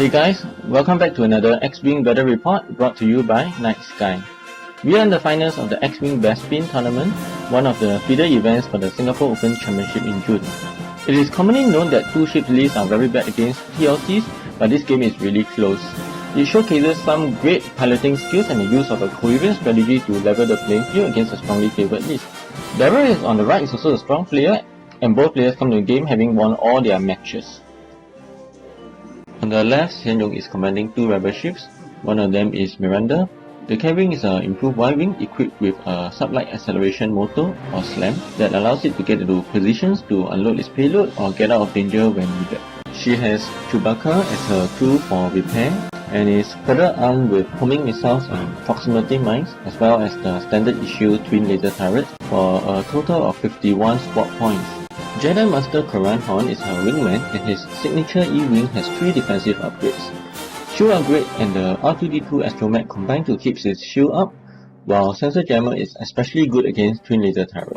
Hey guys, welcome back to another X-Wing Weather Report brought to you by Night Sky. We are in the finals of the X-Wing Bespin tournament, one of the feeder events for the Singapore Open Championship in June. It is commonly known that two ship lists are very bad against TLTs, but this game is really close. It showcases some great piloting skills and the use of a coherent strategy to level the playing field against a strongly favoured list. Darrell on the right is also a strong player, and both players come to the game having won all their matches. On the left, Xianyong is commanding two rebel ships. One of them is Miranda. The carrying is an improved Y-wing equipped with a sublight acceleration motor or SLAM that allows it to get into positions to unload its payload or get out of danger when needed. She has Chewbacca as her crew for repair and is further armed with homing missiles and proximity mines, as well as the standard issue twin laser turrets for a total of 51 spot points. Jedi Master Corran is her wingman, and his signature E-wing has 3 defensive upgrades. Shield upgrade and the R2-D2 astromech combine to keep his shield up, while Sensor Jammer is especially good against twin laser turret.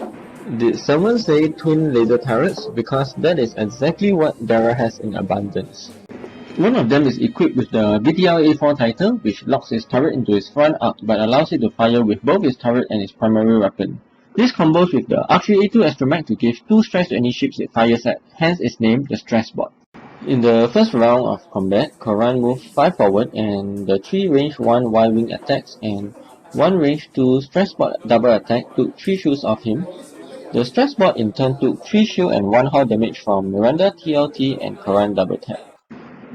Did someone say twin laser turrets? Because that is exactly what Dara has in abundance. One of them is equipped with the BTL-A4 title, which locks his turret into his front arc but allows it to fire with both his turret and its primary weapon. This combos with the R3-A2 astromech to give 2 stress to any ships it fires at, hence its name, the Stress Bot. In the first round of combat, Corran moved 5 forward and the 3 range 1 Y-wing attacks and 1 range 2 Stress Bot double attack took 3 shields off him. The Stress Bot in turn took 3 shield and 1 hull damage from Miranda, TLT and Corran double tap.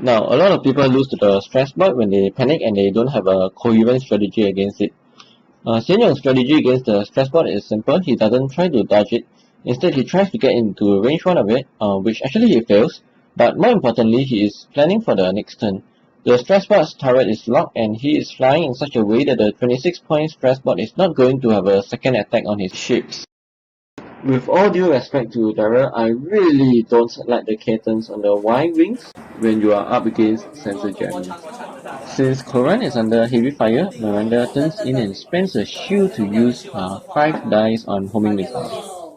Now, a lot of people lose to the Stress Bot when they panic and they don't have a coherent strategy against it. Xianyong's strategy against the Stress Bot is simple. He doesn't try to dodge it. Instead, he tries to get into range 1 of it, which actually he fails. But more importantly, he is planning for the next turn. The Stress Bot's turret is locked and he is flying in such a way that the 26-point Stress Bot is not going to have a second attack on his ships. With all due respect to Dara, I really don't like the K-turns on the Y-wings when you are up against Sensor Jammer. Since Corran is under heavy fire, Miranda turns in and spends a shield to use her 5 dice on homing missiles.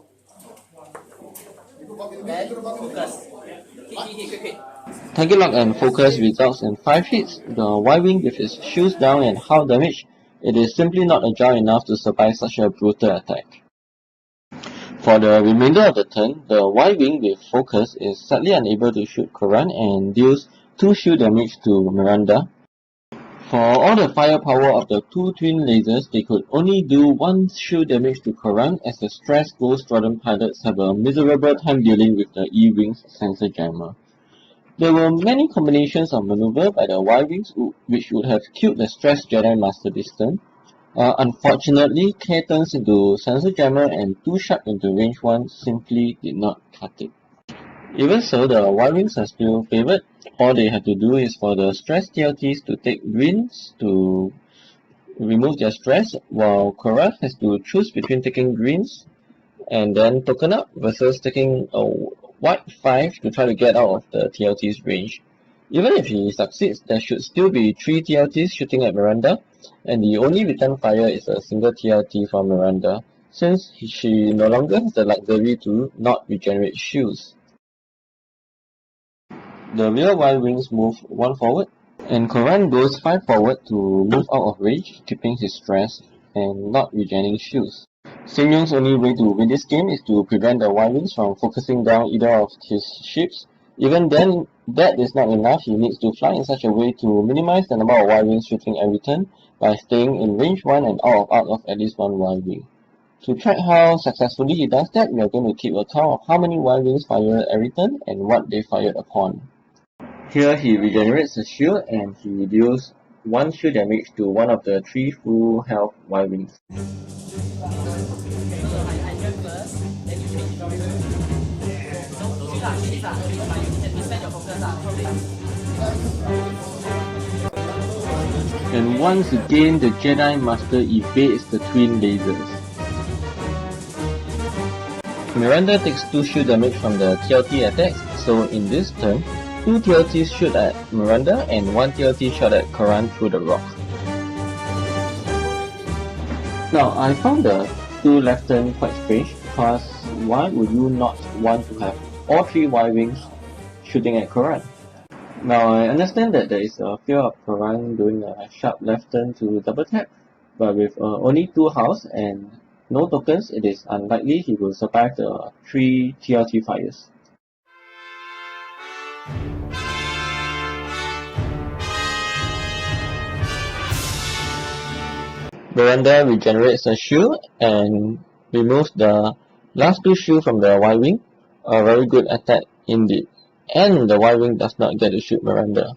Target lock and focus results in 5 hits. The Y-wing with its shields down and hull damage, it is simply not agile enough to survive such a brutal attack. For the remainder of the turn, the Y-wing with focus is sadly unable to shoot Corran and deals 2 shield damage to Miranda. For all the firepower of the 2 twin lasers, they could only do 1 shield damage to Corran as the stressed Ghost Squadron pilots have a miserable time dealing with the E-wing's Sensor Jammer. There were many combinations of maneuver by the Y-wings which would have killed the stressed Jedi Master this turn. Unfortunately, K turns into Sensor Jammer and 2 sharp into range 1 simply did not cut it. Even so, the Y-wings are still favoured. All they have to do is for the stressed TLTs to take greens to remove their stress, while Corran has to choose between taking greens and then token up versus taking a white 5 to try to get out of the TLT's range. Even if he succeeds, there should still be 3 TLTs shooting at Miranda, and the only return fire is a single TLT from Miranda, since she no longer has the luxury to not regenerate shields. The rear Y-wings move 1 forward, and Corran goes 5 forward to move out of range, keeping his stress and not regenerating shields. Xianyong's only way to win this game is to prevent the Y-wings from focusing down either of his ships. Even then, that is not enough. He needs to fly in such a way to minimize the number of Y-wings shooting every turn by staying in range 1 and out of arc of at least 1 Y-wing. To track how successfully he does that, we are going to keep a count of how many Y-wings fire every turn and what they fired upon. Here he regenerates the shield and he deals 1 shield damage to one of the 3 full health Y-wings. And once again, the Jedi Master evades the twin lasers. Miranda takes 2 shield damage from the TLT attacks, so in this turn, 2 TLTs shoot at Miranda and 1 TLT shot at Corran through the rock. Now, I found the 2 left turn quite strange, because why would you not want to have all 3 Y-wings shooting at Corran? Now I understand that there is a fear of Corran doing a sharp left turn to double tap, but with only 2 house and no tokens, it is unlikely he will survive the 3 TLT fires. Miranda regenerates a shield and removes the last 2 shield from the Y-Wing. A very good attack indeed. And the Y-Wing does not get to shoot Miranda.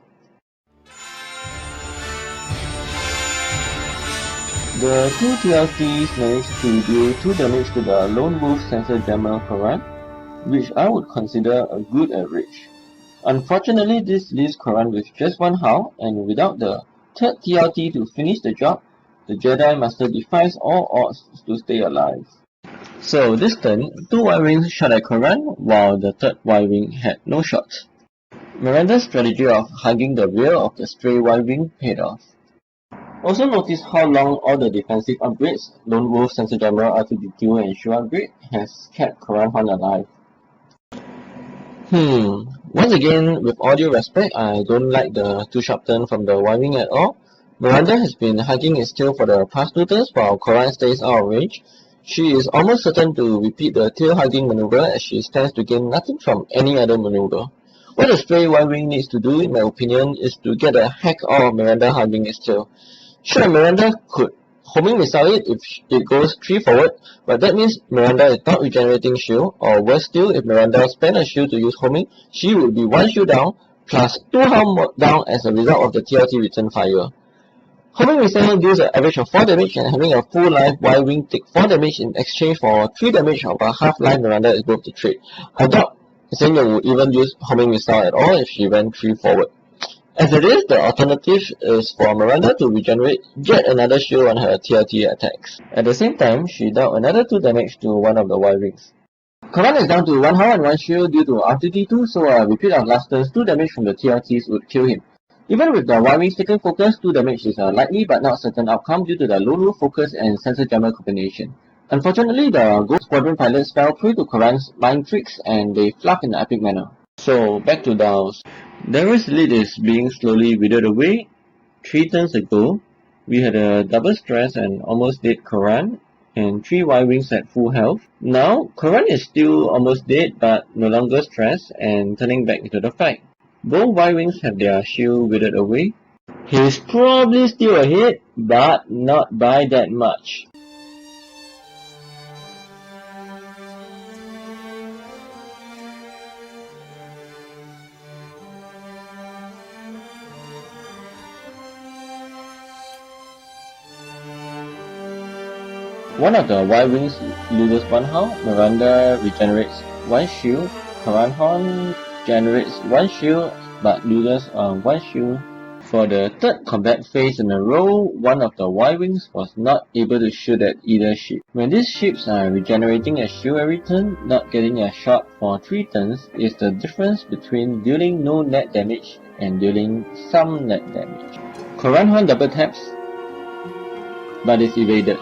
The 2 TLTs managed to deal 2 damage to the Lone Wolf Sensor Jammer Corran, which I would consider a good average. Unfortunately, this leaves Corran with just 1 hull, and without the 3rd TLT to finish the job, the Jedi Master defies all odds to stay alive. So this turn, 2 Y-Wings shot at Corran, while the 3rd Y-Wing had no shots. Miranda's strategy of hugging the rear of the stray Y-Wing paid off. Also notice how long all the defensive upgrades, Lone Wolf, Sensor Jammer, R2D2 and Shield upgrade, has kept Corran alive. Once again, with all due respect, I don't like the 2 sharp turn from the Y-Wing at all. Miranda has been hugging its tail for the past 2 turns while Corran stays out of range. She is almost certain to repeat the tail hugging maneuver as she stands to gain nothing from any other maneuver. What the stray Y-Wing needs to do, in my opinion, is to get a heck out of Miranda hugging its tail. Sure, Miranda could homing missile it if it goes 3 forward, but that means Miranda is not regenerating shield, or worse still, if Miranda spent a shield to use homing, she would be 1 shield down, plus 2 hull down as a result of the TLT return fire. Homing missile deals an average of 4 damage, and having a full life Y-Wing take 4 damage in exchange for 3 damage of a half life Miranda is worth the trade. I doubt Xenia would even use homing missile at all if she went 3 forward. As it is, the alternative is for Miranda to regenerate yet another shield on her TLT attacks. At the same time, she dealt another 2 damage to one of the Y-Wings. Corran is down to 1 hull and 1 shield due to R2D2, so a repeat of last turn's 2 damage from the TLTs would kill him. Even with the Y-Wings taking focus, 2 damage is a likely but not certain outcome due to the Lone Wolf focus and Sensor Jammer combination. Unfortunately, the Ghost Squadron pilots fell prey to Corran's mind tricks and they fluffed in an epic manner. So, back to Dow's. Darrow's lead is being slowly withered away. 3 turns ago, we had a double stress and almost dead Corran, and 3 Y-Wings at full health. Now, Corran is still almost dead but no longer stressed and turning back into the fight. Both Y-Wings have their shield withered away. He's probably still ahead, but not by that much. One of the Y-Wings loses 1 hull, Miranda regenerates 1 shield, Corran generates 1 shield but loses 1 shield. For the 3rd combat phase in a row, one of the Y-Wings was not able to shoot at either ship. When these ships are regenerating a shield every turn, not getting a shot for 3 turns is the difference between dealing no net damage and dealing some net damage. Corran double taps, but is evaded.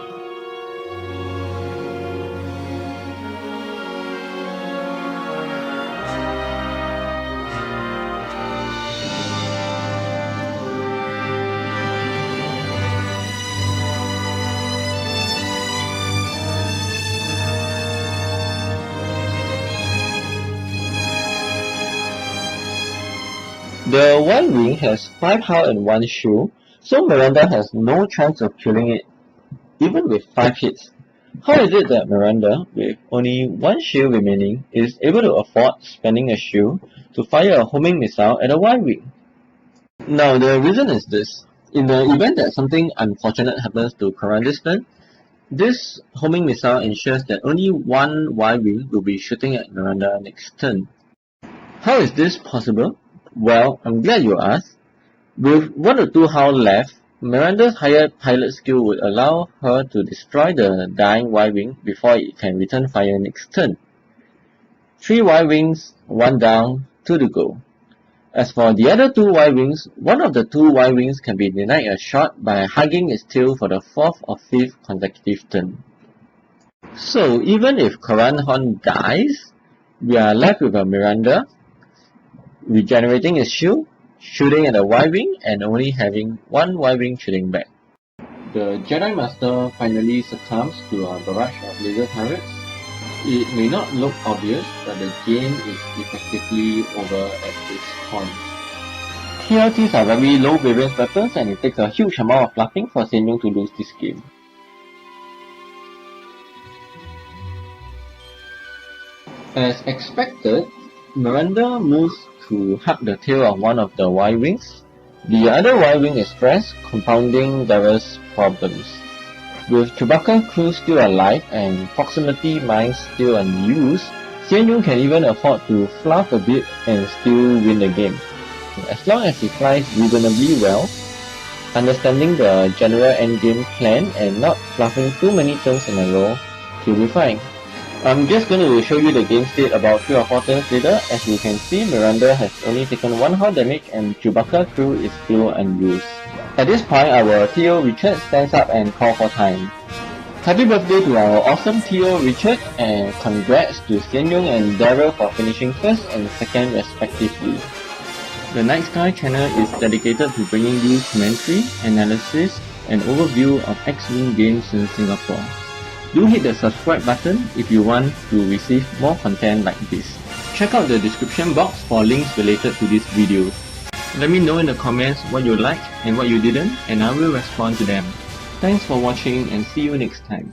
The Y-Wing has 5 hull and 1 shield, so Miranda has no chance of killing it, even with 5 hits. How is it that Miranda, with only 1 shield remaining, is able to afford spending a shield to fire a homing missile at a Y-Wing? Now the reason is this. In the event that something unfortunate happens to Corran this turn, this homing missile ensures that only 1 Y-Wing will be shooting at Miranda next turn. How is this possible? Well, I'm glad you asked. With 1 or 2 hull left, Miranda's higher pilot skill would allow her to destroy the dying Y-Wing before it can return fire next turn. 3 Y-Wings, 1 down, 2 to go. As for the other 2 Y-Wings, one of the 2 Y-Wings can be denied a shot by hugging its tail for the 4th or 5th consecutive turn. So even if Corran dies, we are left with a Miranda regenerating its shield, shooting at the Y-wing and only having one Y-wing shooting back. The Jedi Master finally succumbs to a barrage of laser turrets. It may not look obvious, but the game is effectively over at this point. TLTs are very low variance weapons and it takes a huge amount of fluffing for Sen Yung to lose this game. As expected, Miranda moves to hug the tail of one of the Y-wings. The other Y-wing is stressed, compounding Dara's problems. With Chewbacca crew still alive and proximity mines still unused, Sen Yung can even afford to fluff a bit and still win the game. As long as he flies reasonably well, understanding the general endgame plan and not fluffing too many turns in a row, he'll be fine. I'm just going to show you the game state about 3 or 4 turns later. As you can see, Miranda has only taken 1 hull damage and Chewbacca crew is still unused. At this point, our TO Richard stands up and calls for time. Happy birthday to our awesome TO Richard and congrats to Sen Yung and Dara for finishing 1st and 2nd respectively. The Night Sky channel is dedicated to bringing you commentary, analysis, and overview of X-Wing games in Singapore. Do hit the subscribe button if you want to receive more content like this. Check out the description box for links related to this video. Let me know in the comments what you liked and what you didn't, and I will respond to them. Thanks for watching and see you next time.